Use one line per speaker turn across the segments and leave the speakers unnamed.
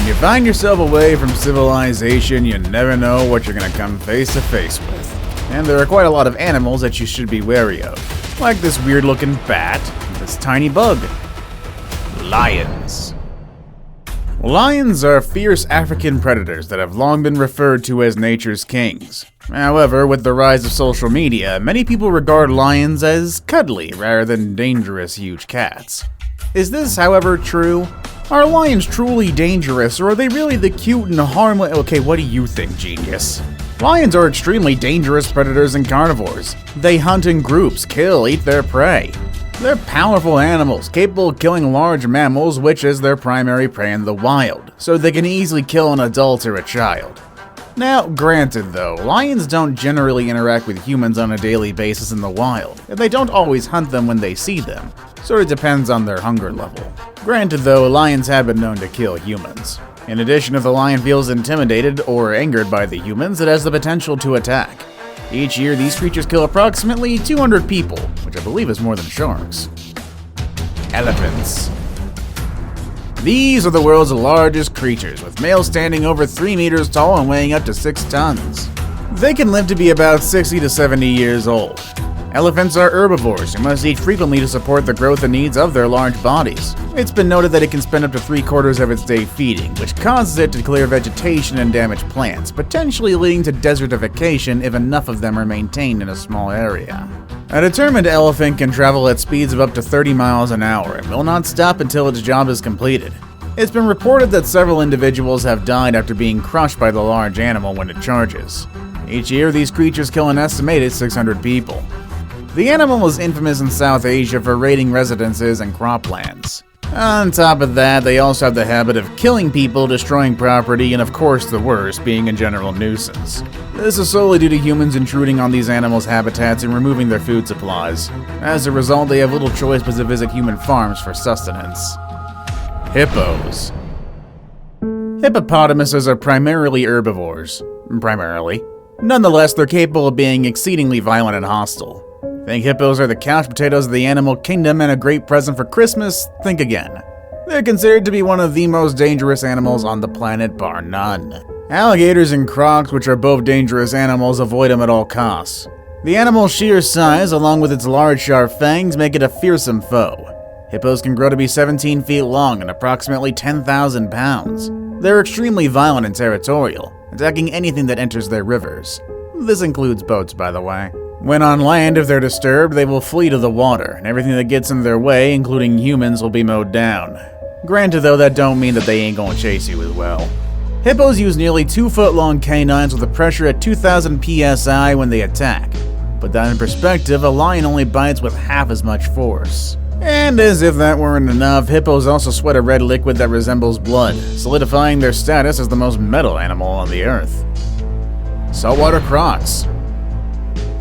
you find yourself away from civilization, you never know what you're gonna come face to face with. And there are quite a lot of animals that you should be wary of, like this weird-looking bat and this tiny bug. Lions. Lions are fierce African predators that have long been referred to as nature's kings. However, with the rise of social media, many people regard lions as cuddly rather than dangerous huge cats. Is this, however, true? Are lions truly dangerous, or are they really the cute and harmless— Okay, what do you think, genius? Lions are extremely dangerous predators and carnivores. They hunt in groups, kill, eat their prey. They're powerful animals, capable of killing large mammals, which is their primary prey in the wild, so they can easily kill an adult or a child. Now, granted though, lions don't generally interact with humans on a daily basis in the wild, and they don't always hunt them when they see them, so it depends on their hunger level. Granted though, lions have been known to kill humans. In addition, if the lion feels intimidated or angered by the humans, it has the potential to attack. Each year, these creatures kill approximately 200 people, which I believe is more than sharks. Elephants. These are the world's largest creatures, with males standing over 3 meters tall and weighing up to 6 tons. They can live to be about 60 to 70 years old. Elephants are herbivores who must eat frequently to support the growth and needs of their large bodies. It's been noted that it can spend up to 3/4 of its day feeding, which causes it to clear vegetation and damage plants, potentially leading to desertification if enough of them are maintained in a small area. A determined elephant can travel at speeds of up to 30 miles an hour and will not stop until its job is completed. It's been reported that several individuals have died after being crushed by the large animal when it charges. Each year, these creatures kill an estimated 600 people. The animal is infamous in South Asia for raiding residences and croplands. On top of that, they also have the habit of killing people, destroying property, and of course the worst, being a general nuisance. This is solely due to humans intruding on these animals' habitats and removing their food supplies. As a result, they have little choice but to visit human farms for sustenance. Hippos. Hippopotamuses are primarily herbivores. Nonetheless, they're capable of being exceedingly violent and hostile. Think hippos are the couch potatoes of the animal kingdom and a great present for Christmas? Think again. They're considered to be one of the most dangerous animals on the planet, bar none. Alligators and crocs, which are both dangerous animals, avoid them at all costs. The animal's sheer size, along with its large sharp fangs, make it a fearsome foe. Hippos can grow to be 17 feet long and approximately 10,000 pounds. They're extremely violent and territorial, attacking anything that enters their rivers. This includes boats, by the way. When on land, if they're disturbed, they will flee to the water, and everything that gets in their way, including humans, will be mowed down. Granted though, that don't mean that they ain't gonna chase you as well. Hippos use nearly 2-foot-long canines with a pressure at 2,000 psi when they attack. Put that in perspective, a lion only bites with half as much force. And as if that weren't enough, hippos also sweat a red liquid that resembles blood, solidifying their status as the most metal animal on the earth. Saltwater Crocs.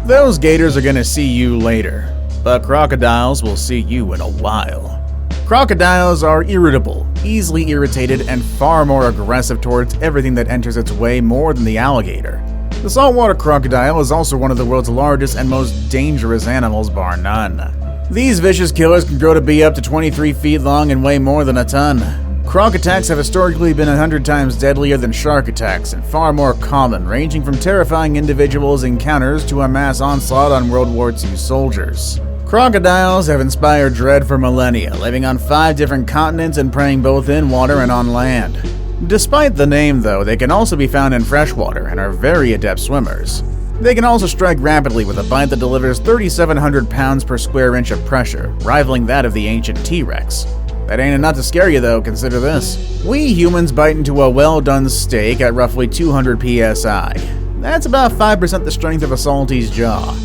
Those gators are gonna see you later, but crocodiles will see you in a while. Crocodiles are irritable, easily irritated, and far more aggressive towards everything that enters its way more than the alligator. The saltwater crocodile is also one of the world's largest and most dangerous animals, bar none. These vicious killers can grow to be up to 23 feet long and weigh more than a ton. Croc attacks have historically been 100 times deadlier than shark attacks and far more common, ranging from terrifying individuals' encounters to a mass onslaught on World War II soldiers. Crocodiles have inspired dread for millennia, living on 5 different continents and preying both in water and on land. Despite the name though, they can also be found in freshwater and are very adept swimmers. They can also strike rapidly with a bite that delivers 3,700 pounds per square inch of pressure, rivaling that of the ancient T-Rex. That ain't enough to scare you though, consider this. We humans bite into a well-done steak at roughly 200 psi. That's about 5% the strength of a salty's jaw.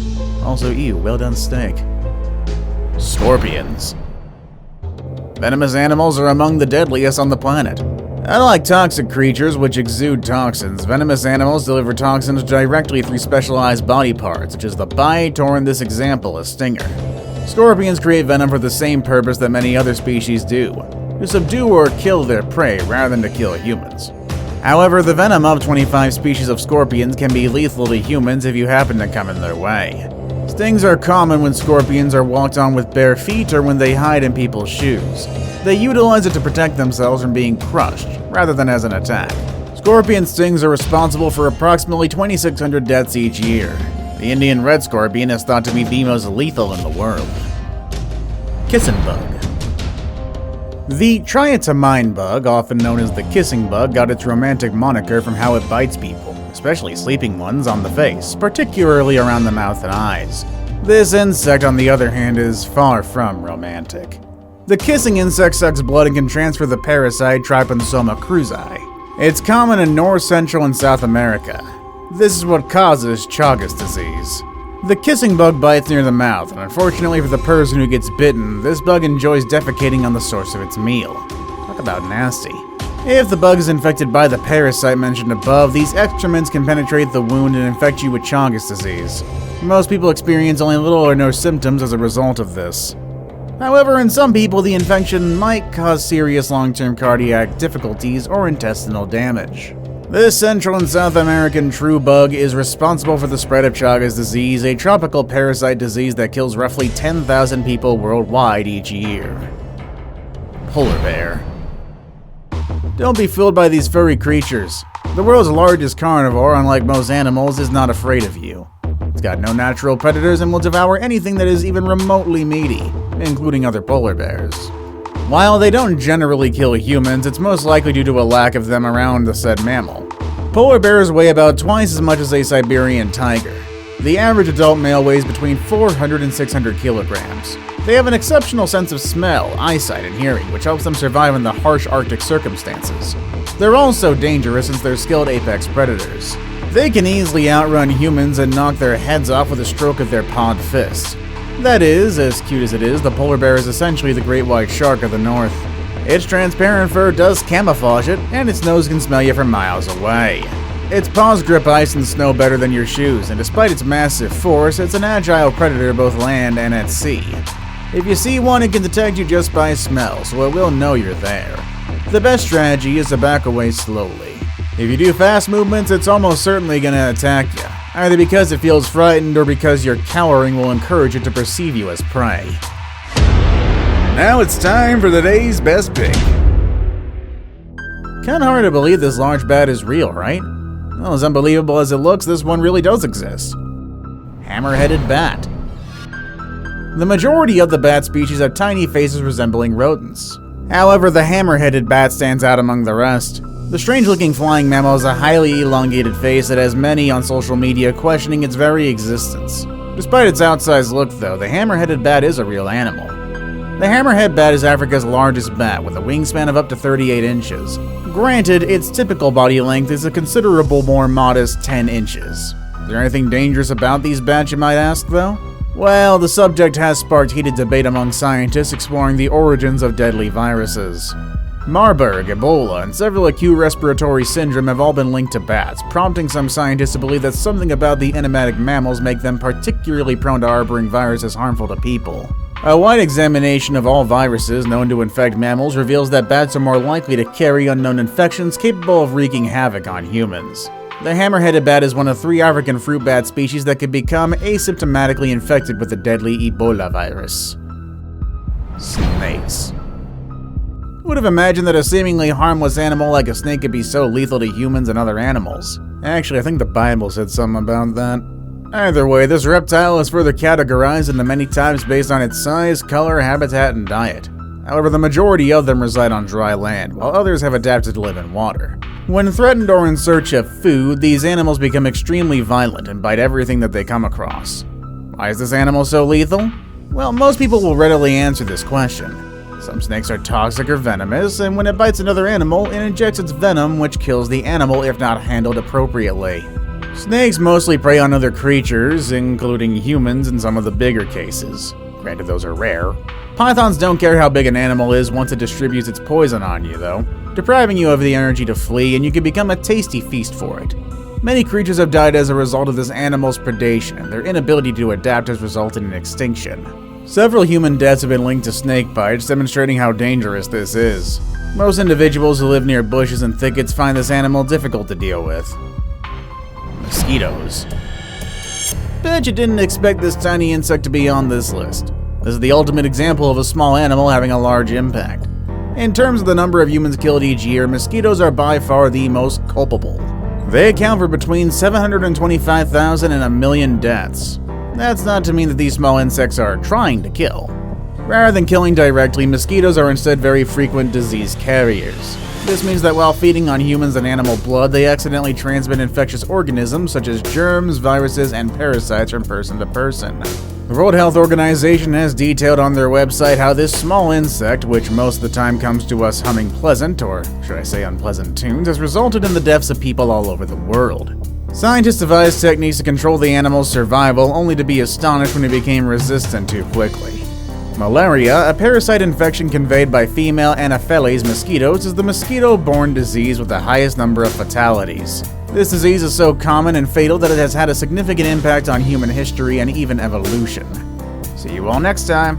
Also, ew, well-done steak. Scorpions. Venomous animals are among the deadliest on the planet. Unlike toxic creatures which exude toxins, venomous animals deliver toxins directly through specialized body parts, such as the bite, or in this example, a stinger. Scorpions create venom for the same purpose that many other species do, to subdue or kill their prey rather than to kill humans. However, the venom of 25 species of scorpions can be lethal to humans if you happen to come in their way. Stings are common when scorpions are walked on with bare feet or when they hide in people's shoes. They utilize it to protect themselves from being crushed, rather than as an attack. Scorpion stings are responsible for approximately 2,600 deaths each year. The Indian red scorpion is thought to be the most lethal in the world. Kissing bug. The triatamine bug, often known as the kissing bug, got its romantic moniker from how it bites people, especially sleeping ones, on the face, particularly around the mouth and eyes. This insect, on the other hand, is far from romantic. The kissing insect sucks blood and can transfer the parasite Trypanosoma cruzi. It's common in North, Central, and South America. This is what causes Chagas disease. The kissing bug bites near the mouth, and unfortunately for the person who gets bitten, this bug enjoys defecating on the source of its meal. Talk about nasty. If the bug is infected by the parasite mentioned above, these excrements can penetrate the wound and infect you with Chagas disease. Most people experience only little or no symptoms as a result of this. However, in some people, the infection might cause serious long-term cardiac difficulties or intestinal damage. This Central and South American true bug is responsible for the spread of Chagas disease, a tropical parasite disease that kills roughly 10,000 people worldwide each year. Polar bear. Don't be fooled by these furry creatures. The world's largest carnivore, unlike most animals, is not afraid of you. It's got no natural predators and will devour anything that is even remotely meaty, including other polar bears. While they don't generally kill humans, it's most likely due to a lack of them around the said mammal. Polar bears weigh about twice as much as a Siberian tiger. The average adult male weighs between 400 and 600 kilograms. They have an exceptional sense of smell, eyesight, and hearing, which helps them survive in the harsh Arctic circumstances. They're also dangerous since they're skilled apex predators. They can easily outrun humans and knock their heads off with a stroke of their pawed fist. That is, as cute as it is, the polar bear is essentially the great white shark of the north. Its transparent fur does camouflage it, and its nose can smell you from miles away. Its paws grip ice and snow better than your shoes, and despite its massive force, it's an agile predator both land and at sea. If you see one, it can detect you just by smell, so it will know you're there. The best strategy is to back away slowly. If you do fast movements, it's almost certainly going to attack you, either because it feels frightened or because your cowering will encourage it to perceive you as prey. Now it's time for the day's best pick. Kinda hard to believe this large bat is real, right? Well, as unbelievable as it looks, this one really does exist. Hammerheaded bat. The majority of the bat species have tiny faces resembling rodents. However, the hammerheaded bat stands out among the rest. The strange-looking flying mammal has a highly elongated face that has many on social media questioning its very existence. Despite its outsized look, though, the hammerheaded bat is a real animal. The hammerhead bat is Africa's largest bat, with a wingspan of up to 38 inches. Granted, its typical body length is a considerable more modest 10 inches. Is there anything dangerous about these bats, you might ask, though? Well, the subject has sparked heated debate among scientists exploring the origins of deadly viruses. Marburg, Ebola, and several acute respiratory syndrome have all been linked to bats, prompting some scientists to believe that something about the enigmatic mammals make them particularly prone to harboring viruses harmful to people. A wide examination of all viruses known to infect mammals reveals that bats are more likely to carry unknown infections capable of wreaking havoc on humans. The hammerheaded bat is one of 3 African fruit bat species that could become asymptomatically infected with the deadly Ebola virus. Snakes. Who would have imagined that a seemingly harmless animal like a snake could be so lethal to humans and other animals? Actually, I think the Bible said something about that. Either way, this reptile is further categorized into many types based on its size, color, habitat, and diet. However, the majority of them reside on dry land, while others have adapted to live in water. When threatened or in search of food, these animals become extremely violent and bite everything that they come across. Why is this animal so lethal? Well, most people will readily answer this question. Some snakes are toxic or venomous, and when it bites another animal, it injects its venom, which kills the animal if not handled appropriately. Snakes mostly prey on other creatures, including humans in some of the bigger cases. Granted, those are rare. Pythons don't care how big an animal is once it distributes its poison on you, though, depriving you of the energy to flee, and you can become a tasty feast for it. Many creatures have died as a result of this animal's predation, and their inability to adapt has resulted in extinction. Several human deaths have been linked to snake bites, demonstrating how dangerous this is. Most individuals who live near bushes and thickets find this animal difficult to deal with. Mosquitoes. Bet you didn't expect this tiny insect to be on this list. This is the ultimate example of a small animal having a large impact. In terms of the number of humans killed each year, mosquitoes are by far the most culpable. They account for between 725,000 and 1 million deaths. That's not to mean that these small insects are trying to kill. Rather than killing directly, mosquitoes are instead very frequent disease carriers. This means that while feeding on humans and animal blood, they accidentally transmit infectious organisms such as germs, viruses, and parasites from person to person. The World Health Organization has detailed on their website how this small insect, which most of the time comes to us humming pleasant, or should I say unpleasant tunes, has resulted in the deaths of people all over the world. Scientists devised techniques to control the animal's survival, only to be astonished when it became resistant too quickly. Malaria, a parasite infection conveyed by female Anopheles mosquitoes, is the mosquito-borne disease with the highest number of fatalities. This disease is so common and fatal that it has had a significant impact on human history and even evolution. See you all next time.